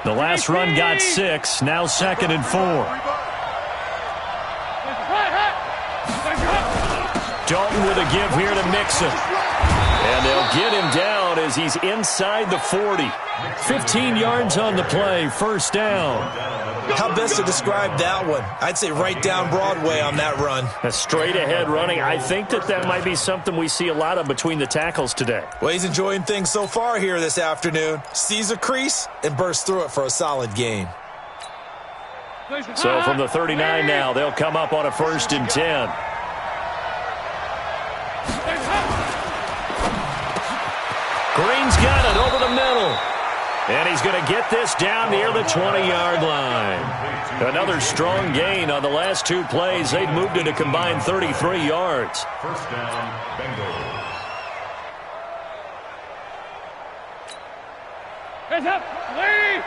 The last run got 6, now 2nd and 4. Dalton with a give here to Mixon. And they'll get him down as he's inside the 40. 15 yards on the play, first down. How best to describe that one? I'd say right down Broadway on that run. A straight-ahead running. I think that might be something we see a lot of between the tackles today. Well, he's enjoying things so far here this afternoon. Sees a crease and bursts through it for a solid game. So from the 39 now, they'll come up on a 1st and 10. Green's got it over the middle. And he's going to get this down near the 20-yard line. Another strong gain on the last 2 plays. They've moved it a combined 33 yards. First down, Bengals. Hands up, Lee!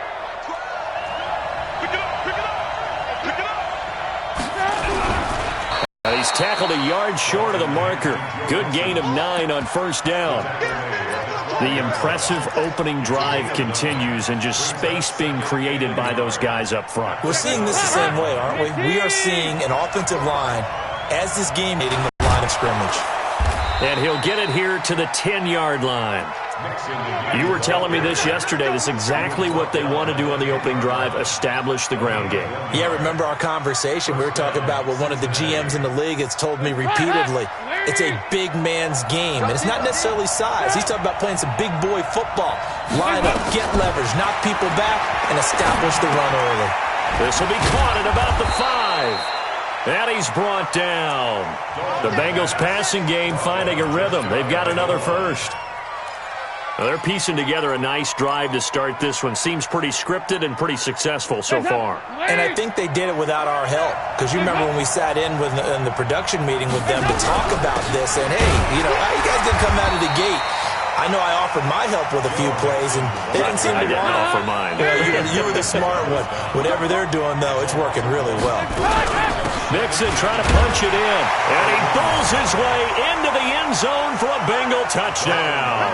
He's tackled a yard short of the marker. Good gain of 9 on 1st down. The impressive opening drive continues and just space being created by those guys up front. We're seeing this the same way, aren't we? We are seeing an offensive line as this game hitting the line of scrimmage. And he'll get it here to the 10-yard line. You were telling me this yesterday. This is exactly what they want to do on the opening drive, establish the ground game. Yeah, remember our conversation? We were talking about what one of the GMs in the league has told me repeatedly. It's a big man's game, and it's not necessarily size. He's talking about playing some big boy football. Line up, get leverage, knock people back, and establish the run early. This will be caught at about the 5. And he's brought down. The Bengals passing game finding a rhythm. They've got another first. Well, they're piecing together a nice drive to start this one. Seems pretty scripted and pretty successful so far. And I think they did it without our help. Because you remember when we sat in the production meeting with them to talk about this. And, hey, you know, how you guys didn't come out of the gate? I know I offered my help with a few plays, and they didn't seem to want it. I didn't offer mine. You were the smart one. Whatever they're doing, though, it's working really well. Mixon trying to punch it in. And he bulls his way into the end zone for a Bengal touchdown.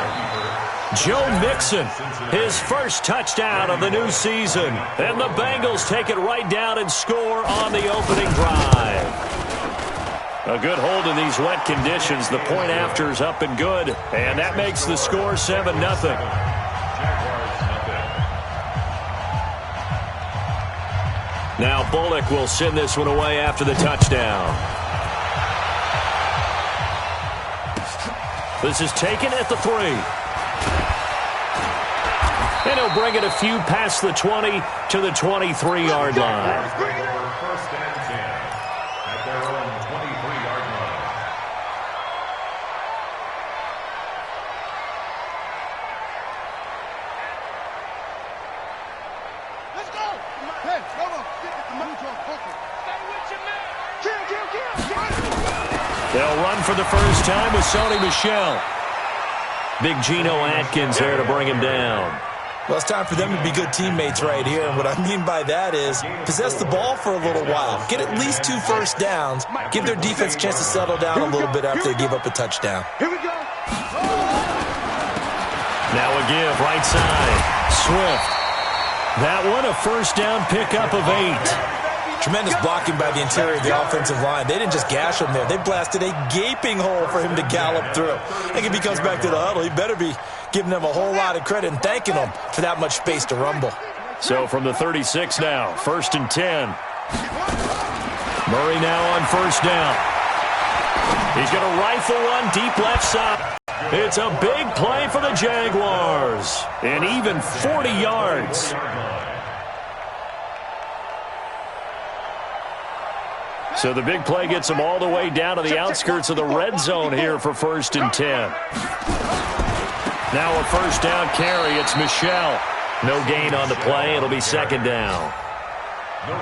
Joe Mixon, his first touchdown of the new season. And the Bengals take it right down and score on the opening drive. A good hold in these wet conditions. The point after is up and good. And that makes the score 7-0. Now Bullock will send this one away after the touchdown. This is taken at the 3. And he'll bring it a few past the 20 to the 23-yard line. First and 10 at their own 23-yard line. Let's go! Hey, come on. They'll run for the first time with Sony Michel. Big Geno Atkins there to bring him down. Well, it's time for them to be good teammates right here. And what I mean by that is possess the ball for a little while. Get at least 2 first downs. Give their defense a chance to settle down a little bit after they give up a touchdown. Here we go. Now a give, right side. Swift. That one, a first down pickup of 8. Tremendous blocking by the interior of the offensive line. They didn't just gash him there. They blasted a gaping hole for him to gallop through. I think if he comes back to the huddle, he better be giving them a whole lot of credit and thanking them for that much space to rumble. So from the 36 now, 1st and 10. Murray now on first down. He's going to rifle one deep left side. It's a big play for the Jaguars. And even 40 yards. So the big play gets them all the way down to the outskirts of the red zone here for 1st and 10. Now a first down carry. It's Michel. No gain on the play. It'll be 2nd down.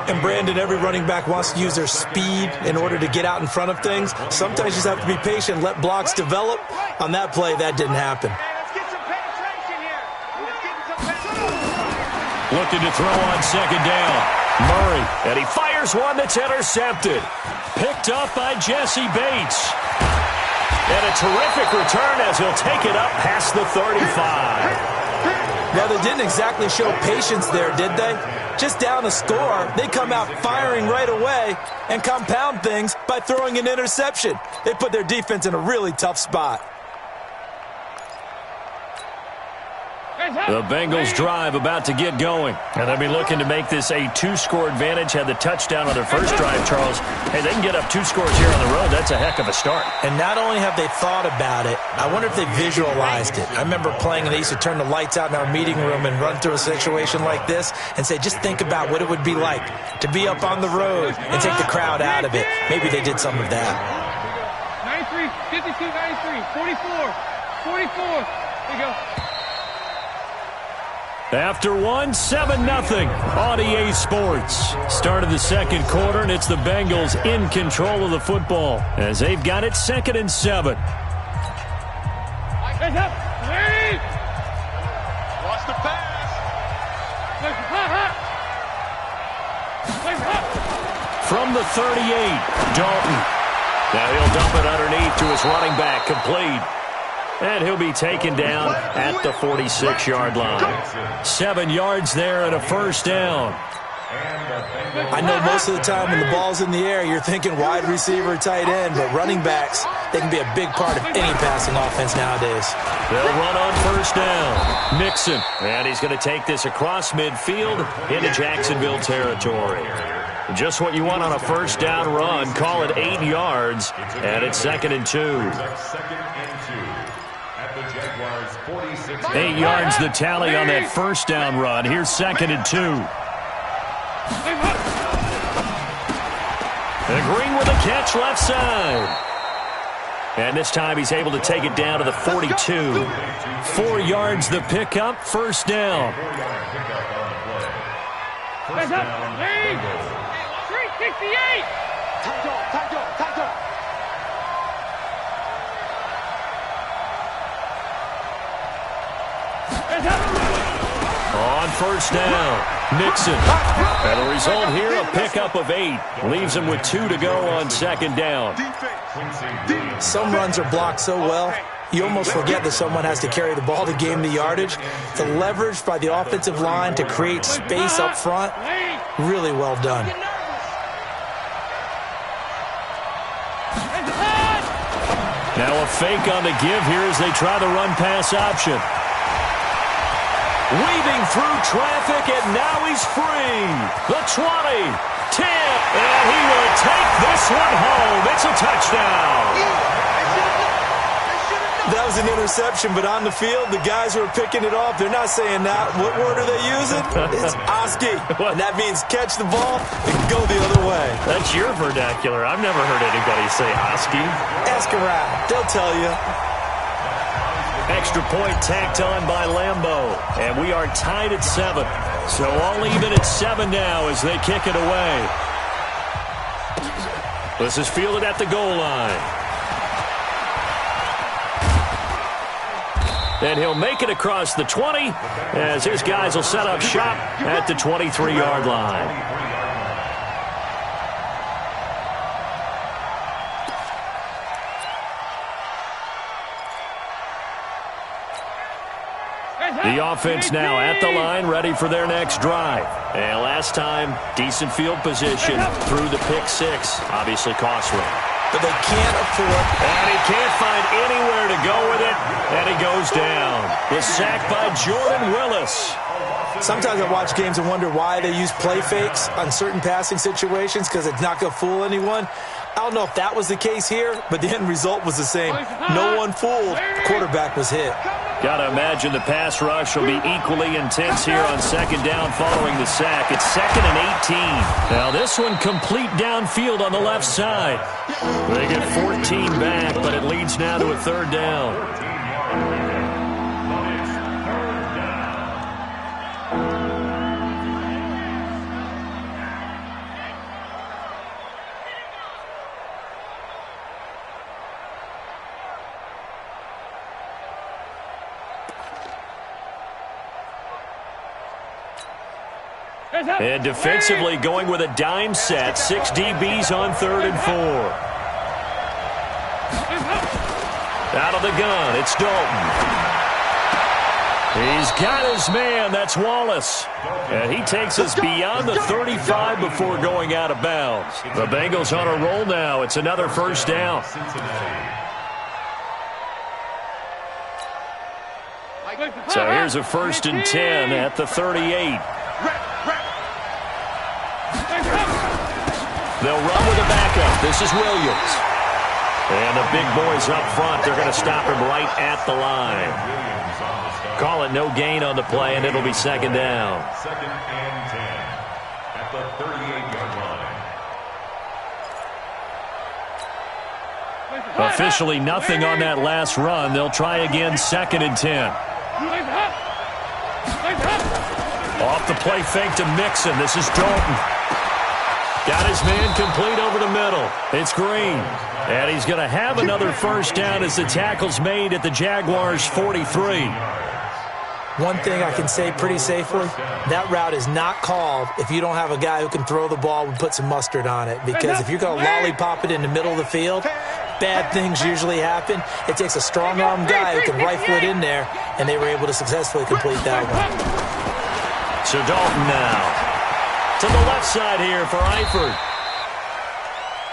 And Brandon, every running back wants to use their speed in order to get out in front of things. Sometimes you just have to be patient, let blocks develop. On that play, that didn't happen. Looking to throw on 2nd down. Murray, and he fires one that's intercepted. Picked up by Jesse Bates. And a terrific return as he'll take it up past the 35. Well, they didn't exactly show patience there, did they? Just down a score, they come out firing right away and compound things by throwing an interception. They put their defense in a really tough spot. The Bengals drive about to get going. And they'll be looking to make this a 2-score advantage. Had the touchdown on their first drive, Charles. Hey, they can get up 2 scores here on the road. That's a heck of a start. And not only have they thought about it, I wonder if they visualized it. I remember playing and they used to turn the lights out in our meeting room and run through a situation like this and say, just think about what it would be like to be up on the road and take the crowd out of it. Maybe they did some of that. 93, 52, 93, 44, 44. There you go. After one, 7-0 on EA Sports. Start of the second quarter, and it's the Bengals in control of the football as they've got it 2nd and 7. Heads up. Lead. Watch the pass. From the 38, Dalton. Now he'll dump it underneath to his running back, complete. And he'll be taken down at the 46-yard line. 7 yards there and a first down. I know most of the time when the ball's in the air, you're thinking wide receiver, tight end, but running backs, they can be a big part of any passing offense nowadays. They'll run on first down. Mixon. And he's going to take this across midfield into Jacksonville territory. Just what you want on a first down run. Call it 8 yards, and it's 2nd and 2. 8 yards the tally on that first down run. Here's 2nd and 2. And Green with a catch left side. And this time he's able to take it down to the 42. 4 yards the pickup, first down. Heads up. Lead. 368. Tackle. On first down, Mixon. And the result here, a pickup of 8. Leaves him with 2 to go on 2nd down. Some runs are blocked so well, you almost forget that someone has to carry the ball to gain the yardage. The leverage by the offensive line to create space up front, really well done. Now a fake on the give here as they try the run-pass option. Weaving through traffic, and now he's free. The 20, 10, and he will take this one home. It's a touchdown. That was an interception, but on the field, the guys who are picking it off, they're not saying that. What word are they using? It's Oski, and that means catch the ball and go the other way. That's your vernacular. I've never heard anybody say Oski. Ask around. They'll tell you. Extra point tacked on by Lambeau. And we are tied at 7. So all even at 7 now as they kick it away. This is fielded at the goal line. And he'll make it across the 20 as his guys will set up shop at the 23-yard line. The offense now at the line, ready for their next drive. And last time, decent field position through the pick 6. Obviously costly. But they can't afford. And he can't find anywhere to go with it. And he goes down. The sack by Jordan Willis. Sometimes I watch games and wonder why they use play fakes on certain passing situations because it's not going to fool anyone. I don't know if that was the case here, but the end result was the same. No one fooled. The quarterback was hit. Got to imagine the pass rush will be equally intense here on 2nd down following the sack. It's 2nd and 18. Now this one complete downfield on the left side. They get 14 back, but it leads now to a 3rd down. And defensively going with a dime set. 6 DBs on 3rd and 4. Out of the gun, it's Dalton. He's got his man. That's Wallace. And he takes us beyond the 35 before going out of bounds. The Bengals on a roll now. It's another first down. So here's a 1st and 10 at the 38. They'll run with a backup. This is Williams. And the big boys up front, they're going to stop him right at the line. Call it no gain on the play, and it'll be 2nd down. 2nd and 10 at the 38-yard line. Officially nothing on that last run. They'll try again, 2nd and 10. Off the play fake to Mixon. This is Dalton. Got his man complete over the middle. It's Green. And he's going to have another first down as the tackle's made at the Jaguars' 43. One thing I can say pretty safely, that route is not called if you don't have a guy who can throw the ball and put some mustard on it. Because if you're going to lollipop it in the middle of the field, bad things usually happen. It takes a strong-arm guy who can rifle it in there, and they were able to successfully complete that one. So Dalton now to the left side here for Eifert.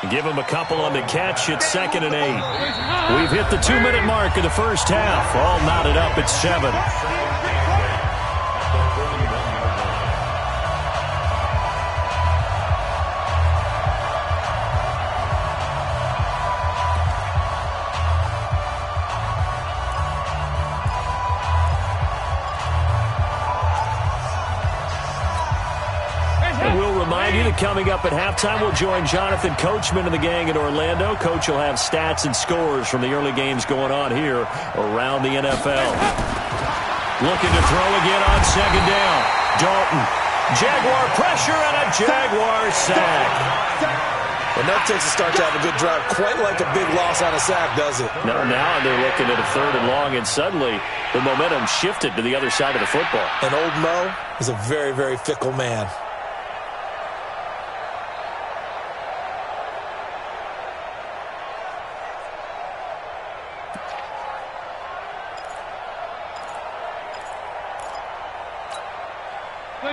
Give him a couple on the catch. It's 2nd and 8. We've hit the 2-minute mark of the first half. All knotted up at 7. Coming up at halftime, we'll join Jonathan Coachman and the gang in Orlando. Coach will have stats and scores from the early games going on here around the NFL. Looking to throw again on 2nd down. Dalton. Jaguar pressure and a Jaguar sack. And that takes a start to have a good drive. Quite like a big loss on a sack, does it? No, now they're looking at a 3rd and long, and suddenly the momentum shifted to the other side of the football. And old Mo is a very, very fickle man.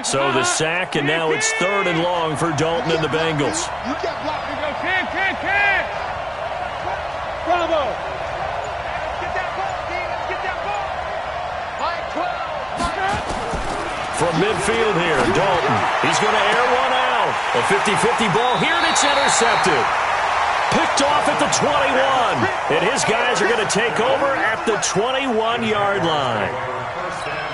So the sack, and now it's 3rd and long for Dalton and the Bengals. You got blocked. Go, 10. Bravo. Get that ball, team. Let's get that ball. Mike 12. From midfield here, Dalton. He's going to air one out. A 50-50 ball here, and it's intercepted. Picked off at the 21. And his guys are going to take over at the 21-yard line.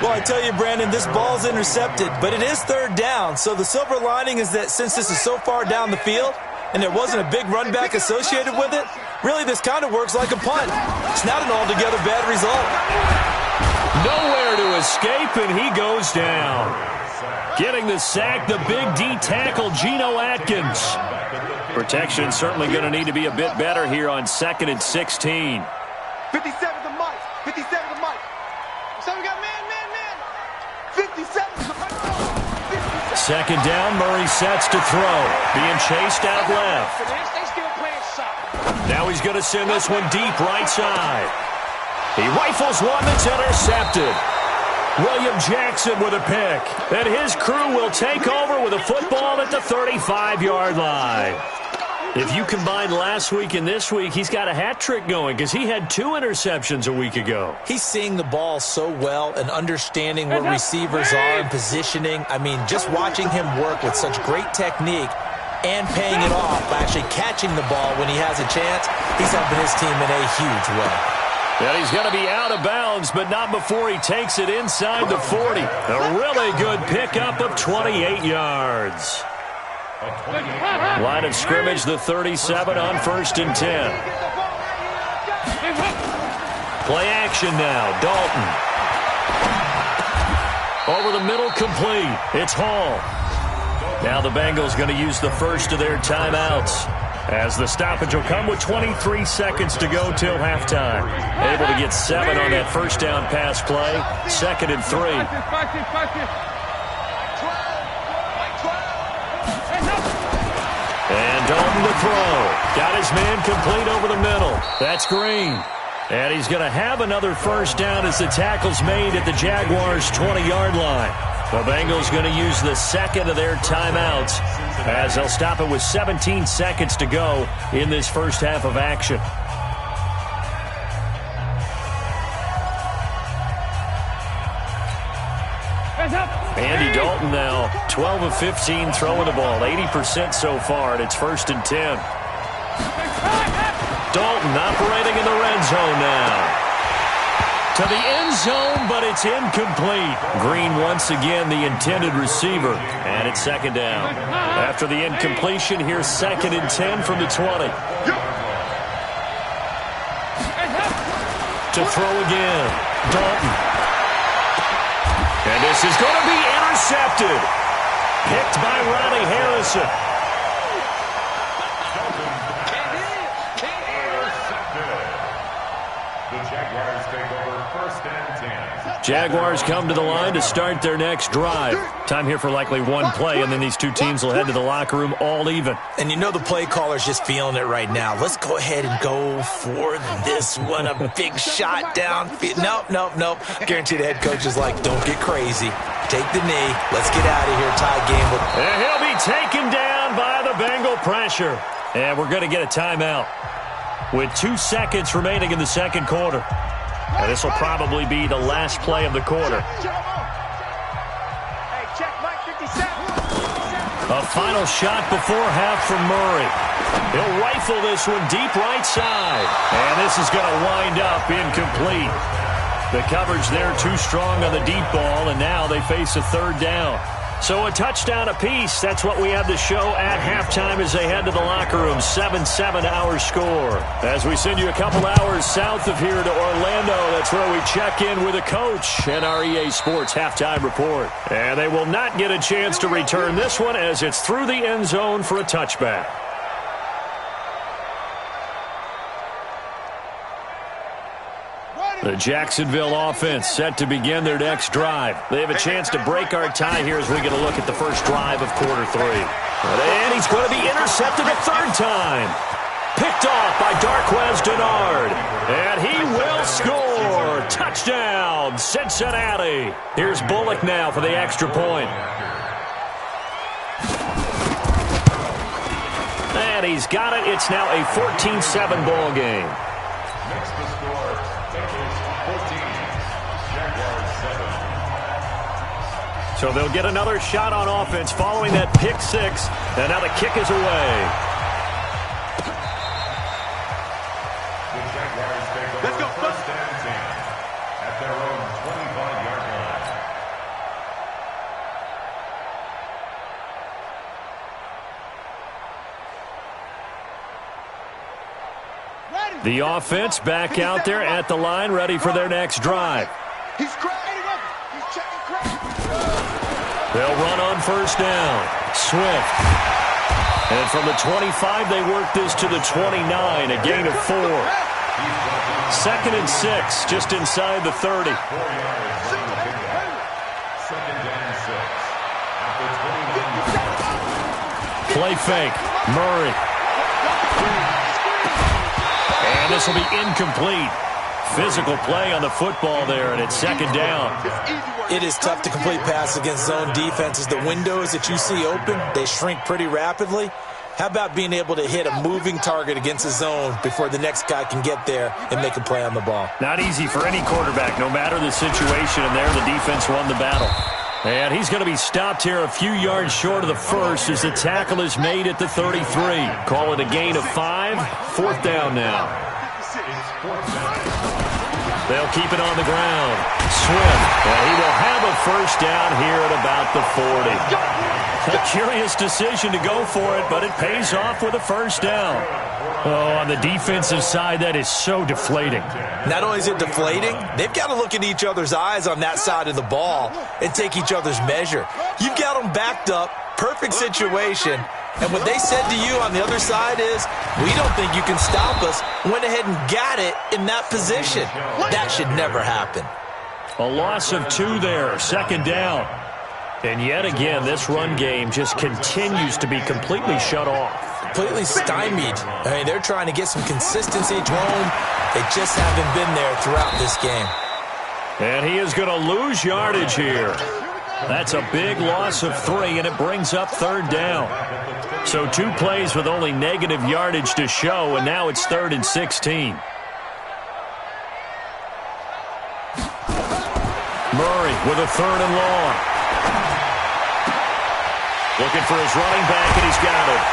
Well, I tell you, Brandon, this ball's intercepted, but it is 3rd down. So the silver lining is that since this is so far down the field and there wasn't a big run back associated with it, really this kind of works like a punt. It's not an altogether bad result. Nowhere to escape, and he goes down. Getting the sack, the big D tackle, Geno Atkins. Protection certainly going to need to be a bit better here on 2nd and 16. 57 to Mike. 57 to Mike. So we got man. 57 to Mike. 2nd down, Murray sets to throw. Being chased out left. They still playing soft. Now he's going to send this one deep right side. He rifles one that's intercepted. William Jackson with a pick. And his crew will take over with a football at the 35-yard line. If you combine last week and this week, he's got a hat trick going because he had 2 interceptions a week ago. He's seeing the ball so well and understanding what receivers are and positioning. I mean, just watching him work with such great technique and paying it off by actually catching the ball when he has a chance, he's helping his team in a huge way. And he's going to be out of bounds, but not before he takes it inside the 40. A really good pickup of 28 yards. Line of scrimmage, the 37 on 1st and 10. Play action now, Dalton. Over the middle, complete. It's Hall. Now the Bengals going to use the first of their timeouts, as the stoppage will come with 23 seconds to go till halftime. Able to get 7 on that first down pass play. 2nd and 3. And Dalton to throw. Got his man complete over the middle. That's Green. And he's going to have another first down as the tackle's made at the Jaguars' 20-yard line. The Bengals going to use the second of their timeouts as they'll stop it with 17 seconds to go in this first half of action. Andy Dalton now 12 of 15 throwing the ball, 80% so far, and it's 1st and 10. Dalton operating in the red zone now. To the end zone, but it's incomplete. Green once again the intended receiver, and it's 2nd down. After the incompletion, here's 2nd and 10 from the 20. To throw again, Dalton. And this is going to be intercepted. Picked by Ronnie Harrison. Jaguars come to the line to start their next drive. Time here for likely one play, and then these two teams will head to the locker room all even. And you know the play caller's just feeling it right now. Let's go ahead and go for this one. A big shot down. Nope. Guarantee the head coach is like, don't get crazy. Take the knee. Let's get out of here. Tie game. And he'll be taken down by the Bengal pressure. And we're going to get a timeout with 2 seconds remaining in the second quarter. And this will probably be the last play of the quarter. A final shot before half from Murray. He'll rifle this one deep right side. And this is going to wind up incomplete. The coverage there too strong on the deep ball, and now they face a 3rd down. So a touchdown apiece. That's what we have to show at halftime as they head to the locker room. 7-7 our score. As we send you a couple hours south of here to Orlando, that's where we check in with a coach and our EA Sports halftime report. And they will not get a chance to return this one as it's through the end zone for a touchback. The Jacksonville offense set to begin their next drive. They have a chance to break our tie here as we get a look at the first drive of quarter 3. And he's going to be intercepted a 3rd time. Picked off by Darqueze Dennard. And he will score. Touchdown, Cincinnati. Here's Bullock now for the extra point. And he's got it. It's now a 14-7 ball game. Next to score, Bengals 14, Jaguars 7. So they'll get another shot on offense following that pick 6. And now the kick is away. The Jaguars take over. Let's go. 1st and 10 at their own 25-yard line. The offense back out there at the line, ready for their next drive. He's checking crack. They'll run on 1st down. Swift. And from the 25, they work this to the 29, a gain of 4. 2nd and 6, just inside the 30. 4 yards running the pickup. 2nd and 6 at the 29-yard line. Play fake. Murray. And this will be incomplete. Physical play on the football there, and it's 2nd down. It is tough to complete passes against zone defenses. The windows that you see open, they shrink pretty rapidly. How about being able to hit a moving target against a zone before the next guy can get there and make a play on the ball? Not easy for any quarterback, no matter the situation, and there the defense won the battle. And he's going to be stopped here a few yards short of the first as the tackle is made at the 33. Call it a gain of 5. 4th down now. They'll keep it on the ground. Swift. And he will have a first down here at about the 40. A curious decision to go for it, but it pays off with a first down. Oh, on the defensive side, that is so deflating. Not only is it deflating, they've got to look in each other's eyes on that side of the ball and take each other's measure. You've got them backed up, perfect situation, and what they said to you on the other side is, we don't think you can stop us. Went ahead and got it in that position. That should never happen. A loss of 2 there, 2nd down. And yet again, this run game just continues to be completely shut off. completely stymied. I mean, they're trying to get some consistency at home. They just haven't been there throughout this game. And he is going to lose yardage here. That's a big loss of 3, and it brings up 3rd down. So 2 plays with only negative yardage to show, and now it's 3rd and 16. Murray with a 3rd and long. Looking for his running back, and he's got it.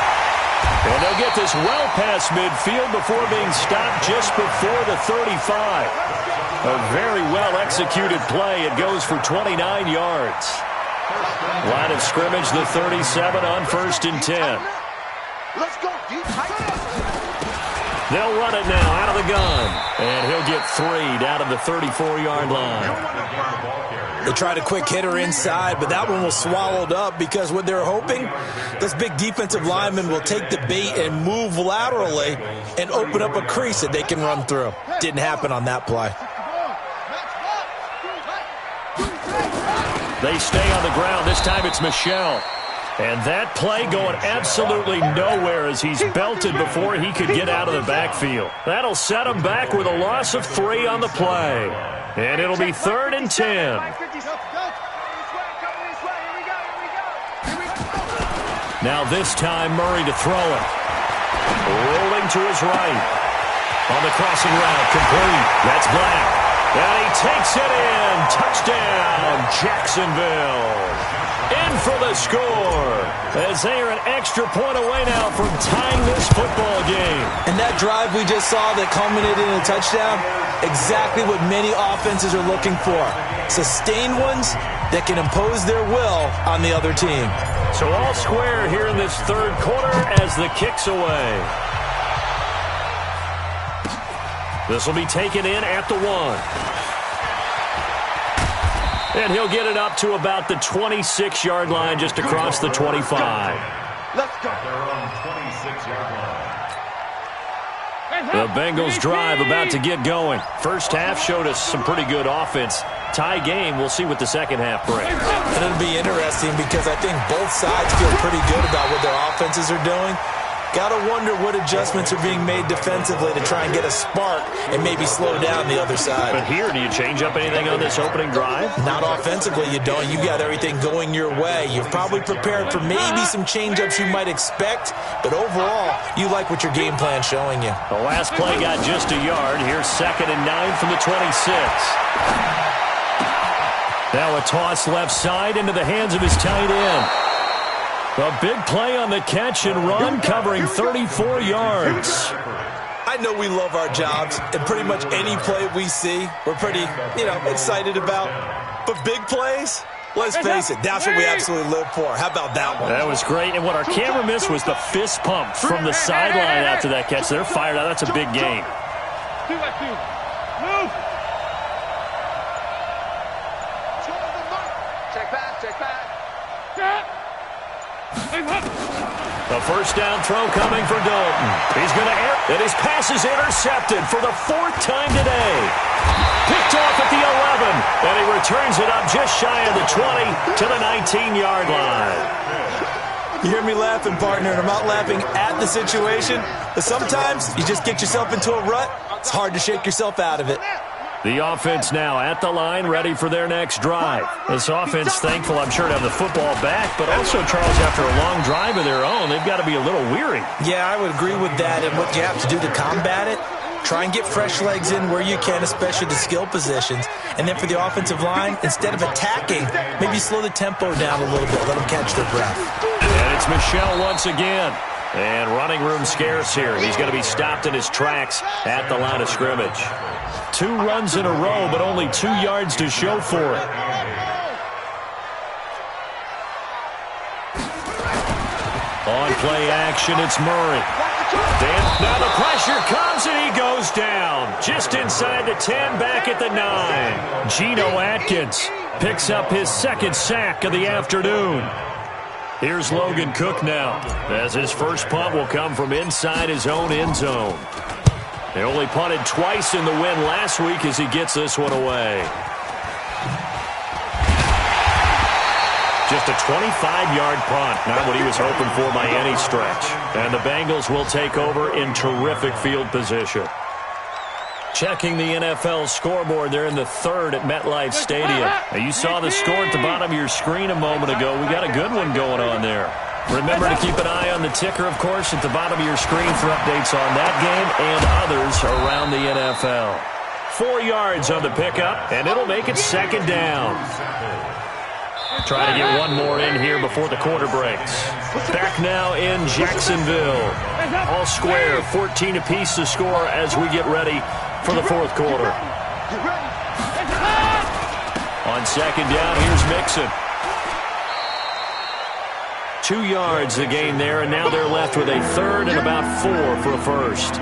And they'll get this well past midfield before being stopped just before the 35. A very well-executed play. It goes for 29 yards. Line of scrimmage, the 37 on 1st and 10. Let's go, deep. They'll run it now out of the gun. And he'll get 3 down to the 34-yard line. They tried a quick hitter inside, but that one was swallowed up because what they're hoping, this big defensive lineman will take the bait and move laterally and open up a crease that they can run through. Didn't happen on that play. They stay on the ground. This time it's Michel. And that play going absolutely nowhere as he's belted before he could get out of the backfield. That'll set him back with a loss of 3 on the play. And it'll be 3rd and 10. Now this time Murray to throw it. Rolling to his right. On the crossing route, complete. That's Black. And he takes it in. Touchdown, Jacksonville. In for the score, as they are an extra point away now from tying this football game. And that drive we just saw that culminated in a touchdown, exactly what many offenses are looking for. Sustained ones that can impose their will on the other team. So all square here in this 3rd quarter as the kick's away. This will be taken in at the 1. And he'll get it up to about the 26-yard line just across the 25. Let's go. The Bengals drive about to get going. First half showed us some pretty good offense. Tie game, we'll see what the second half brings. And it'll be interesting because I think both sides feel pretty good about what their offenses are doing. Got to wonder what adjustments are being made defensively to try and get a spark and maybe slow down the other side. But here, do you change up anything on this opening drive? Not offensively, you don't. You got everything going your way. You've probably prepared for maybe some change-ups you might expect, but overall, you like what your game plan's showing you. The last play got just a yard. Here's 2nd and 9 from the 26. Now a toss left side into the hands of his tight end. A big play on the catch and run, covering 34 yards. I know we love our jobs, and pretty much any play we see, we're pretty, excited about. But big plays, let's face it, that's what we absolutely live for. How about that one? That was great, and what our camera missed was the fist pump from the sideline after that catch. They're fired out. That's a big game. Move. Check back. The first down throw coming for Dalton. He's going to air, and his pass is intercepted for the 4th time today. Picked off at the 11, and he returns it up just shy of the 20 to the 19-yard line. You hear me laughing, partner, and I'm not laughing at the situation, but sometimes you just get yourself into a rut. It's hard to shake yourself out of it. The offense now at the line, ready for their next drive. This offense thankful, I'm sure, to have the football back, but also, Charles, after a long drive of their own, they've got to be a little weary. Yeah, I would agree with that, and what you have to do to combat it, try and get fresh legs in where you can, especially the skill positions. And then for the offensive line, instead of attacking, maybe slow the tempo down a little bit, let them catch their breath. And it's Michel once again. And running room scarce here. He's going to be stopped in his tracks at the line of scrimmage. 2 runs in a row, but only 2 yards to show for it. On play action, it's Murray. Now the pressure comes, and he goes down. Just inside the 10, back at the 9. Geno Atkins picks up his 2nd sack of the afternoon. Here's Logan Cook now, as his first punt will come from inside his own end zone. They only punted twice in the win last week as he gets this one away. Just a 25-yard punt. Not what he was hoping for by any stretch. And the Bengals will take over in terrific field position. Checking the NFL scoreboard, they're in the third at MetLife Stadium. Now, you saw the score at the bottom of your screen a moment ago. We got a good one going on there. Remember to keep an eye on the ticker, of course, at the bottom of your screen for updates on that game and others around the NFL. 4 yards on the pickup, and it'll make it second down. Try to get one more in here before the quarter breaks. Back now in Jacksonville. All square, 14 apiece to score as we get ready for the fourth quarter. On second down, here's Mixon. 2 yards the gain there, and now they're left with a third and about 4 for a first.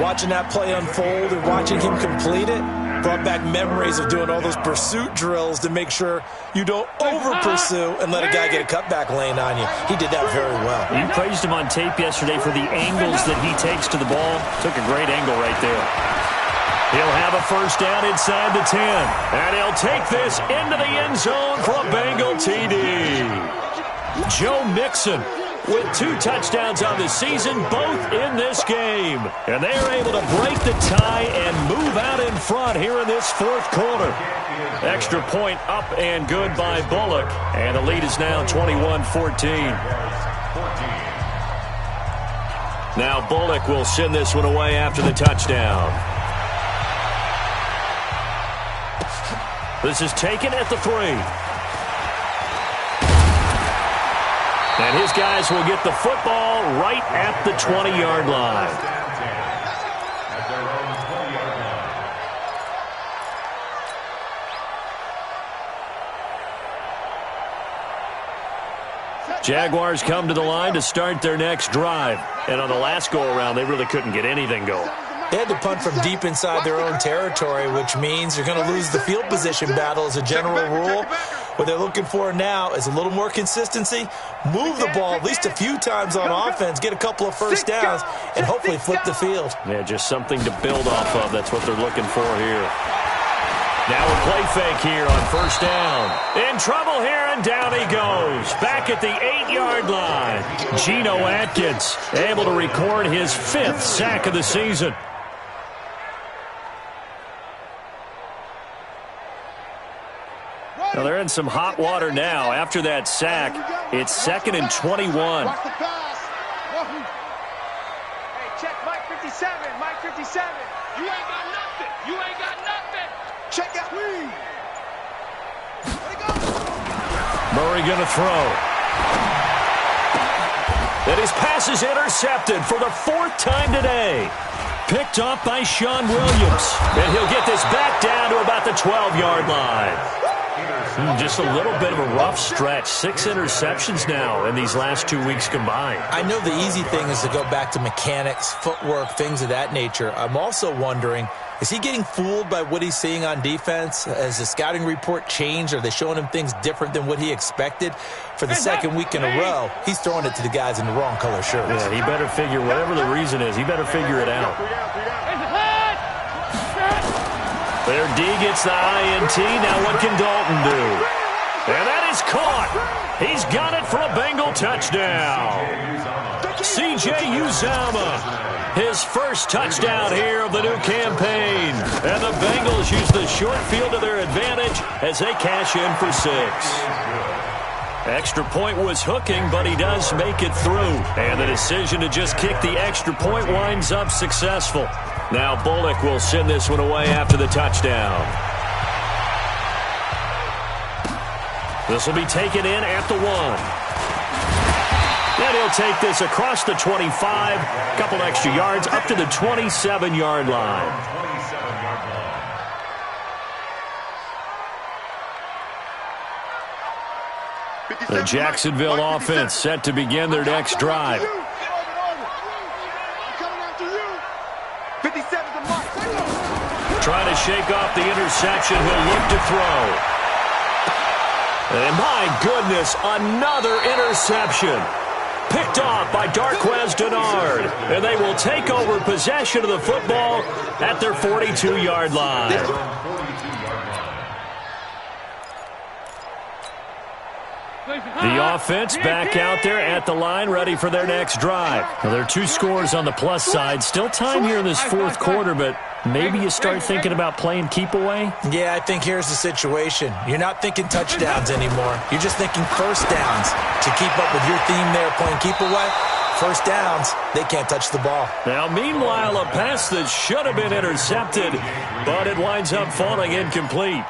Watching that play unfold and watching him complete it brought back memories of doing all those pursuit drills to make sure you don't over-pursue and let a guy get a cutback lane on you. He did that very well. You praised him on tape yesterday for the angles that he takes to the ball. Took a great angle right there. He'll have a first down inside the 10. And he'll take this into the end zone for a Bengal TD. Joe Mixon with 2 touchdowns on the season, both in this game. And they are able to break the tie and move out in front here in this fourth quarter. Extra point up and good by Bullock. And the lead is now 21-14. Now Bullock will send this one away after the touchdown. This is taken at the 3. And his guys will get the football right at the 20-yard line. Jaguars come to the line to start their next drive. And on the last go-around, they really couldn't get anything going. They had to punt from deep inside their own territory, which means you're going to lose the field position battle as a general rule. What they're looking for now is a little more consistency, move the ball at least a few times on offense, get a couple of first downs, and hopefully flip the field. Yeah, just something to build off of. That's what they're looking for here. Now a play fake here on first down. In trouble here, and down he goes. Back at the 8-yard line. Geno Atkins able to record his 5th sack of the season. Now they're in some hot water now. After that sack, it's 2nd and 21. Hey, check Mike 57. Mike 57. You ain't got nothing. You ain't got nothing. Check out. Murray going to throw. And his pass is intercepted for the 4th time today. Picked off by Sean Williams. And he'll get this back down to about the 12-yard line. Just a little bit of a rough stretch. 6 interceptions now in these last 2 weeks combined. I know the easy thing is to go back to mechanics, footwork, things of that nature. I'm also wondering, is he getting fooled by what he's seeing on defense? Has the scouting report changed? Are they showing him things different than what he expected? For the second week in a row, he's throwing it to the guys in the wrong color shirts. Yeah, he better figure, whatever the reason is, he better figure it out. Their D gets the INT. Now what can Dalton do? And that is caught. He's got it for a Bengal touchdown. C.J. Uzomah, his first touchdown here of the new campaign. And the Bengals use the short field to their advantage as they cash in for 6. Extra point was hooking, but he does make it through. And the decision to just kick the extra point winds up successful. Now Bullock will send this one away after the touchdown. This will be taken in at the 1. And he'll take this across the 25, a couple extra yards, up to the 27-yard line. The Jacksonville offense set to begin their next drive. Trying to shake off the interception. He'll look to throw. And my goodness, another interception. Picked off by Darqueze Dennard. And they will take over possession of the football at their 42-yard line. The offense back out there at the line, ready for their next drive. Well, there are 2 scores on the plus side. Still time here in this fourth quarter, but maybe you start thinking about playing keep away? Yeah, I think here's the situation. You're not thinking touchdowns anymore. You're just thinking first downs. To keep up with your theme there, playing keep away, first downs, they can't touch the ball. Now, meanwhile, a pass that should have been intercepted, but it winds up falling incomplete.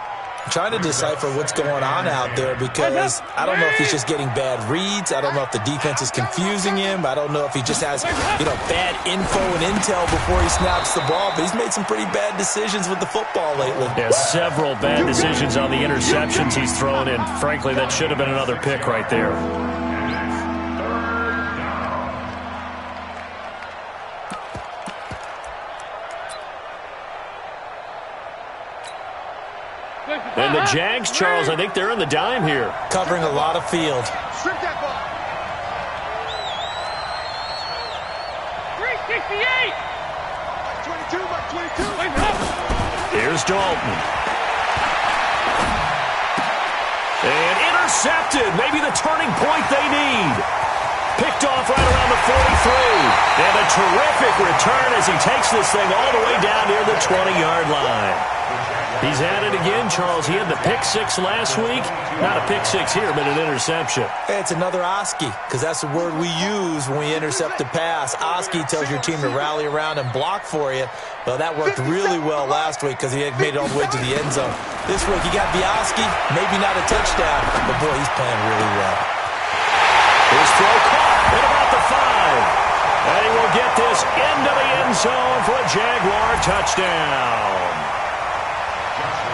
I'm trying to decipher what's going on out there because I don't know if he's just getting bad reads. I don't know if the defense is confusing him. I don't know if he just has, bad info and intel before he snaps the ball. But he's made some pretty bad decisions with the football lately. Yeah, several bad decisions on the interceptions he's thrown in. Frankly, that should have been another pick right there. And the Jags, Charles, I think they're in the dime here. Covering a lot of field. Strip that ball. 368. 22. Here's Dalton. And intercepted. Maybe the turning point they need. Picked off right around the 43. And a terrific return as he takes this thing all the way down near the 20-yard line. He's at it again, Charles. He had the pick 6 last week. Not a pick 6 here, but an interception. Hey, it's another Oski, because that's the word we use when we intercept a pass. Oski tells your team to rally around and block for you. Well, that worked really well last week because he had made it all the way to the end zone. This week, he got the Oski, maybe not a touchdown, but boy, he's playing really well. His throw caught at about the 5. And he will get this into the end zone for a Jaguar touchdown.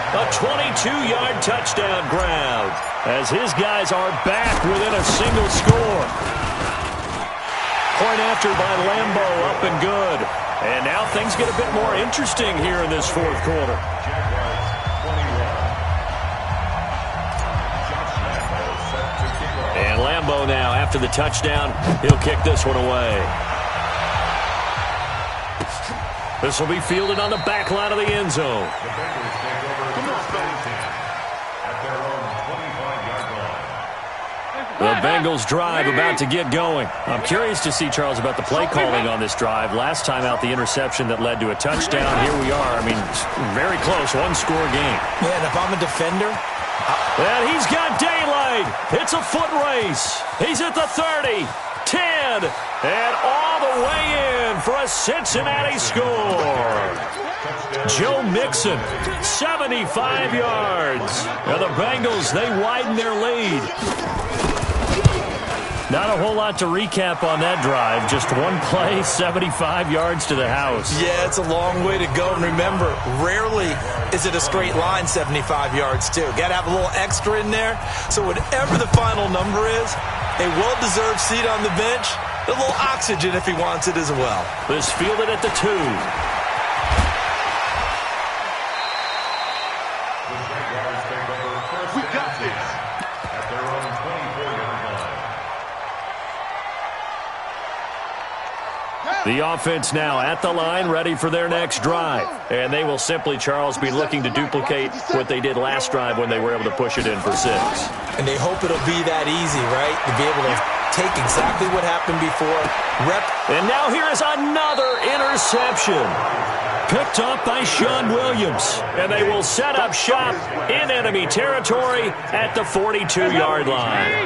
A 22-yard touchdown grab as his guys are back within a single score. Point after by Lambo, up and good. And now things get a bit more interesting here in this fourth quarter. And Lambo now, after the touchdown, he'll kick this one away. This will be fielded on the back line of the end zone. The Bengals drive about to get going. I'm curious to see, Charles, about the play calling on this drive. Last time out, the interception that led to a touchdown. Here we are. I mean, very close, one-score game. Yeah, and if I'm a defender... And he's got daylight. It's a foot race. He's at the 30, 10, and all the way in for a Cincinnati score. Joe Mixon, 75 yards. And the Bengals, they widen their lead. Not a whole lot to recap on that drive. Just one play, 75 yards to the house. Yeah, it's a long way to go. And remember, rarely is it a straight line 75 yards, too. Got to have a little extra in there. So whatever the final number is, a well-deserved seat on the bench, a little oxygen if he wants it as well. This fielded at the 2. We got this. At their own 24-yard line. The offense now at the line, ready for their next drive. And they will simply, Charles, be looking to duplicate what they did last drive when they were able to push it in for 6. And they hope it'll be that easy, right? To be able to take exactly what happened before. And now here is another interception. Picked up by Sean Williams. And they will set up shop in enemy territory at the 42-yard line.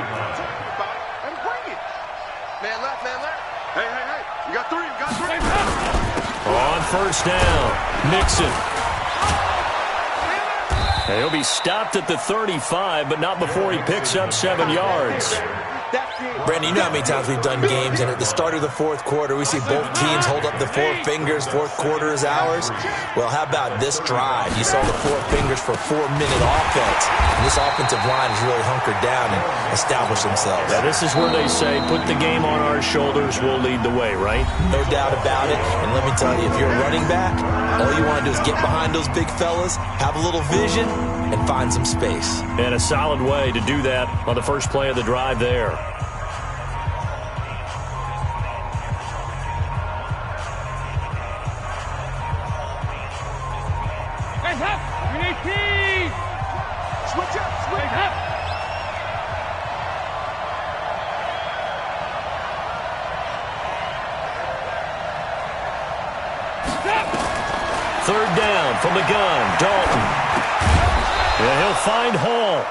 Man left, man left. Hey, hey, hey. You got 3, you got 3. On first down, Mixon. And he'll be stopped at the 35, but not before he picks up 7 yards. Brandon, you know how many times we've done games, and at the start of the fourth quarter, we see both teams hold up the 4 fingers, fourth quarter is ours. Well, how about this drive? You saw the 4 fingers for 4-minute offense. And this offensive line has really hunkered down and established themselves. Now, this is where they say, put the game on our shoulders, we'll lead the way, right? No doubt about it. And let me tell you, if you're a running back, all you want to do is get behind those big fellas, have a little vision, and find some space. And a solid way to do that on the first play of the drive there. Switch up, switch up. Third down from the gun. Dalton. And he'll find Hall.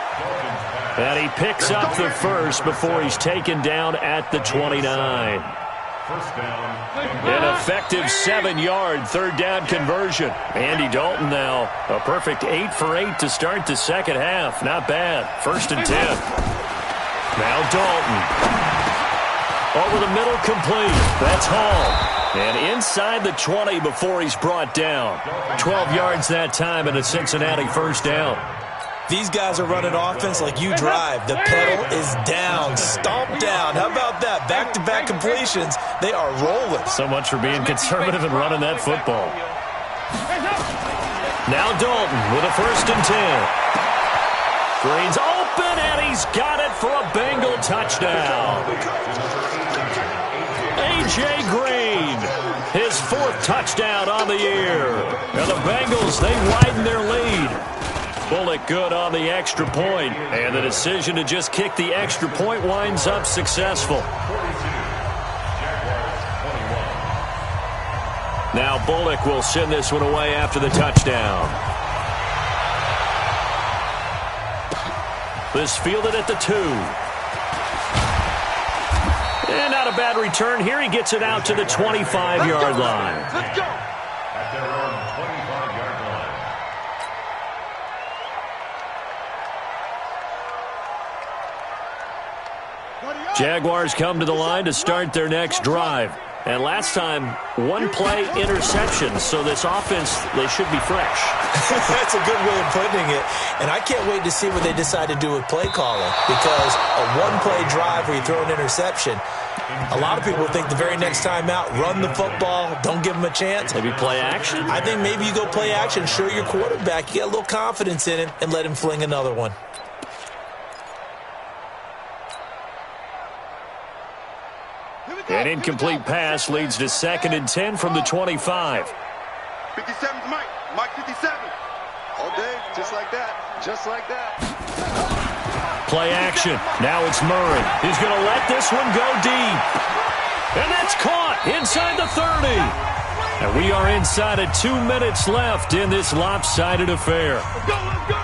And he picks up the first before he's taken down at the 29. First down. An effective 7-yard third down conversion. Andy Dalton now a perfect 8 for 8 to start the second half. Not bad. 1st and 10. Now Dalton. Over the middle, complete. That's Hall. And inside the 20 before he's brought down. 12 yards that time and a Cincinnati first down. These guys are running offense like you drive. The pedal is down, stomped down. How about that? Back-to-back completions. They are rolling. So much for being conservative and running that football. Now Dalton with a 1st and 10. Green's open, and he's got it for a Bengal touchdown. A.J. Green, his 4th touchdown on the year. And the Bengals, they widen their lead. Bullock good on the extra point, and the decision to just kick the extra point winds up successful. Now Bullock will send this one away after the touchdown. This fielded at the 2. And not a bad return here. He gets it out to the 25-yard line. Let's go. At their own 25-yard line. Jaguars come to the line to start their next drive. And last time, 1-play interception. So this offense, they should be fresh. That's a good way of putting it. And I can't wait to see what they decide to do with play calling. Because a 1-play drive where you throw an interception, a lot of people think the very next time out, run the football, don't give them a chance. Maybe play action? I think maybe you go play action, show your quarterback, you get a little confidence in him, and let him fling another one. An incomplete pass leads to 2nd and 10 from the 25. 57's Mike. Mike 57. All day, just like that. Just like that. Play action. Now it's Murray. He's going to let this one go deep. And that's caught inside the 30. And we are inside of 2 minutes left in this lopsided affair. Let's go, let's go.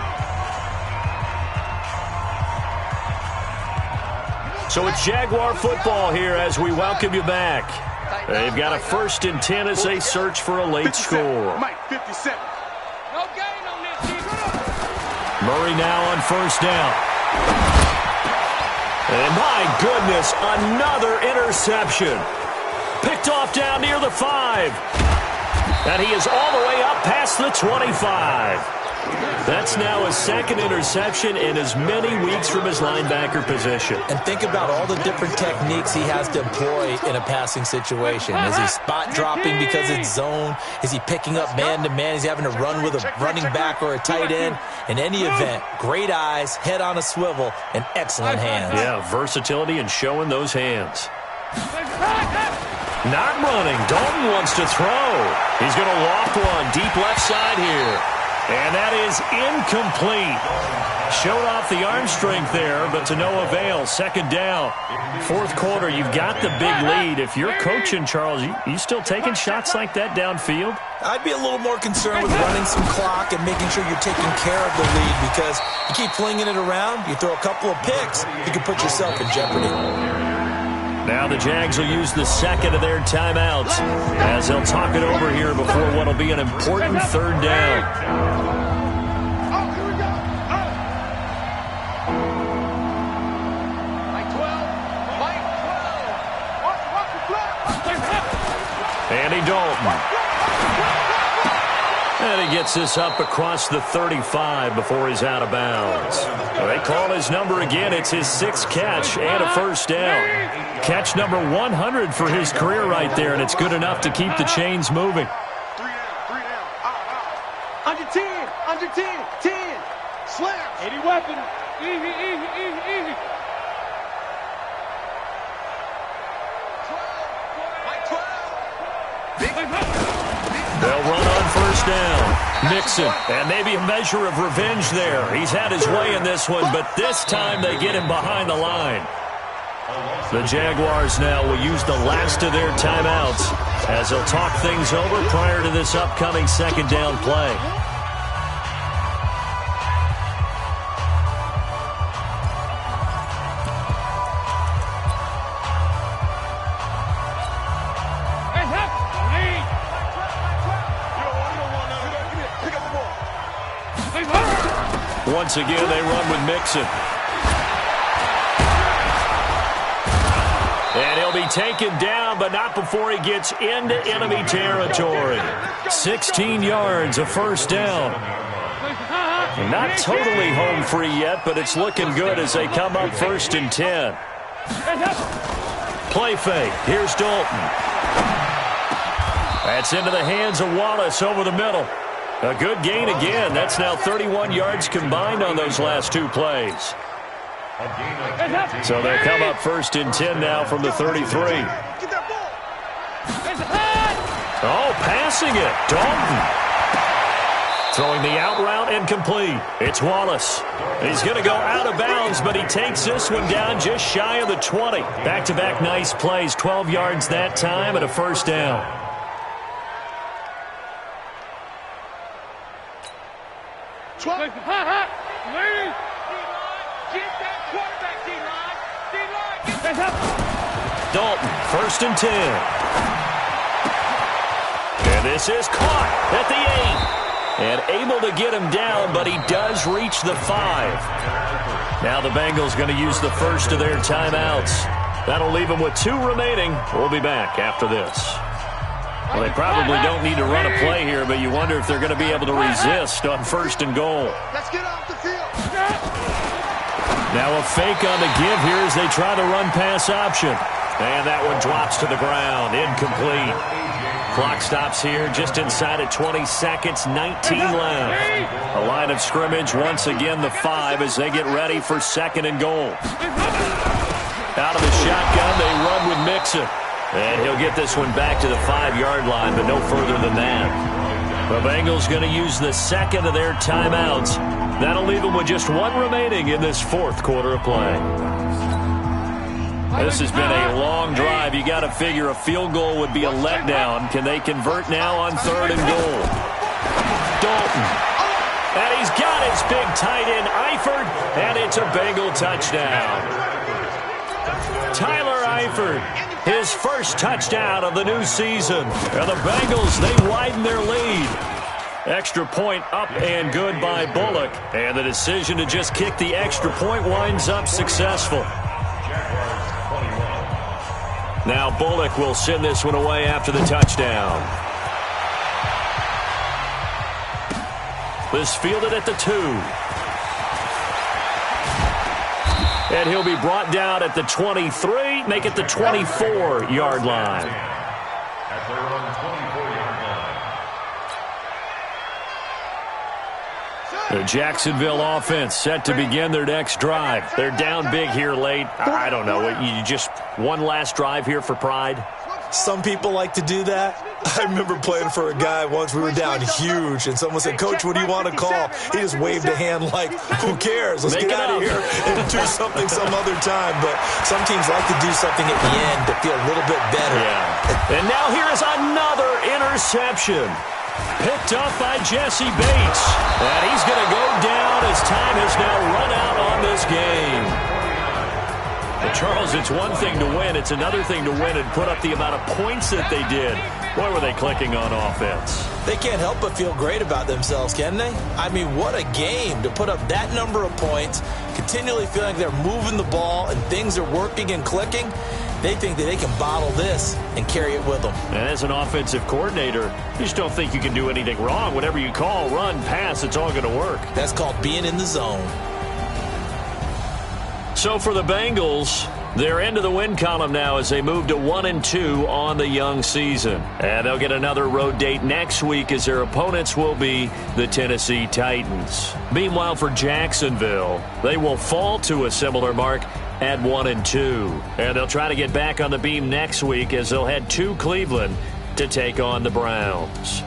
So it's Jaguar football here as we welcome you back. They've got a 1st and 10 as they search for a late score. Mike 57. No gain on this. Murray now on 1st down. And my goodness, another interception. Picked off down near the 5. And he is all the way up past the 25. That's now his 2nd interception in as many weeks from his linebacker position. And think about all the different techniques he has to employ in a passing situation. Is he spot dropping because it's zone? Is he picking up man-to-man? Is he having to run with a running back or a tight end? In any event, great eyes, head on a swivel, and excellent hands. Yeah, versatility and showing those hands. Not running. Dalton wants to throw. He's going to loft one deep left side here. And that is incomplete. Showed off the arm strength there, but to no avail. 2nd down. 4th quarter, you've got the big lead. If you're coaching, Charles, you still taking shots like that downfield? I'd be a little more concerned with running some clock and making sure you're taking care of the lead, because you keep flinging it around, you throw a couple of picks, you can put yourself in jeopardy. Now the Jags will use the 2nd of their timeouts as they'll talk it over here before what will be an important 3rd down. Oh, here we go. Mike 12. Mike 12. Andy Dalton. And he gets this up across the 35 before he's out of bounds. They call his number again. It's his 6th catch and a 1st down. Catch number 100 for his career right there, and it's good enough to keep the chains moving. 3 down. Under 10. Under 10. 10. Slam. 80 weapon. Easy, easy, easy, easy. 12. Mike 12. They'll run on 1st down. Mixon, and maybe a measure of revenge there. He's had his way in this one, but this time they get him behind the line. The Jaguars now will use the last of their timeouts as they'll talk things over prior to this upcoming second down play. Once again, they run with Mixon. And he'll be taken down, but not before he gets into enemy territory. 16 yards, a first down. Not totally home free yet, but it's looking good as they come up 1st and 10. Play fake. Here's Dalton. That's into the hands of Wallace over the middle. A good gain again. That's now 31 yards combined on those last two plays. So they'll come up 1st and 10 now from the 33. Oh, passing it. Dalton. Throwing the out route and complete. It's Wallace. He's going to go out of bounds, but he takes this one down just shy of the 20. Back-to-back nice plays. 12 yards that time and a first down. Dalton, 1st and 10. And this is caught at the 8. And able to get him down, but he does reach the 5. Now the Bengals going to use the first of their timeouts. That'll leave them with 2 remaining. We'll be back after this. Well, they probably don't need to run a play here, but you wonder if they're going to be able to resist on 1st and goal. Let's get off the field. Now a fake on the give here as they try the run-pass option. And that one drops to the ground. Incomplete. Clock stops here just inside of 20 seconds, 19 left. A line of scrimmage, once again the 5 as they get ready for 2nd and goal. Out of the shotgun, they run with Mixon. And he'll get this one back to the 5-yard line, but no further than that. The Bengals going to use the second of their timeouts. That'll leave them with just 1 remaining in this 4th quarter of play. This has been a long drive. You got to figure a field goal would be a letdown. Can they convert now on 3rd and goal? Dalton. And he's got his big tight end, Eifert, and it's a Bengal touchdown. Tyler Eifert, his first touchdown of the new season. And the Bengals, they widen their lead. Extra point up and good by Bullock. And the decision to just kick the extra point winds up successful. Now Bullock will send this one away after the touchdown. This fielded at the 2. And he'll be brought down at the 23, make it the 24-yard line. At their own 24-yard line. The Jacksonville offense set to begin their next drive. They're down big here late. I don't know. You just one last drive here for pride? Some people like to do that. I remember playing for a guy once. We were down huge, and someone said, "Coach, what do you want to call?" He just waved a hand like, "Who cares? Let's get out of here and do something some other time." But some teams like to do something at the end to feel a little bit better. Yeah. And now here is another interception. Picked up by Jesse Bates. And he's going to go down as time has now run out on this game. But Charles, it's one thing to win. It's another thing to win and put up the amount of points that they did. Boy, were they clicking on offense. They can't help but feel great about themselves, can they? I mean, what a game to put up that number of points, continually feeling like they're moving the ball and things are working and clicking. They think that they can bottle this and carry it with them. And as an offensive coordinator, you just don't think you can do anything wrong. Whatever you call, run, pass, it's all going to work. That's called being in the zone. So for the Bengals, they're into the win column now as they move to 1-2 on the young season. And they'll get another road date next week as their opponents will be the Tennessee Titans. Meanwhile, for Jacksonville, they will fall to a similar mark at 1-2. And they'll try to get back on the beam next week as they'll head to Cleveland to take on the Browns.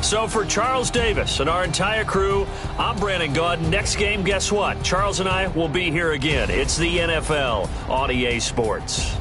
So for Charles Davis and our entire crew, I'm Brandon Gaud. Next game, guess what? Charles and I will be here again. It's the NFL on EA Sports.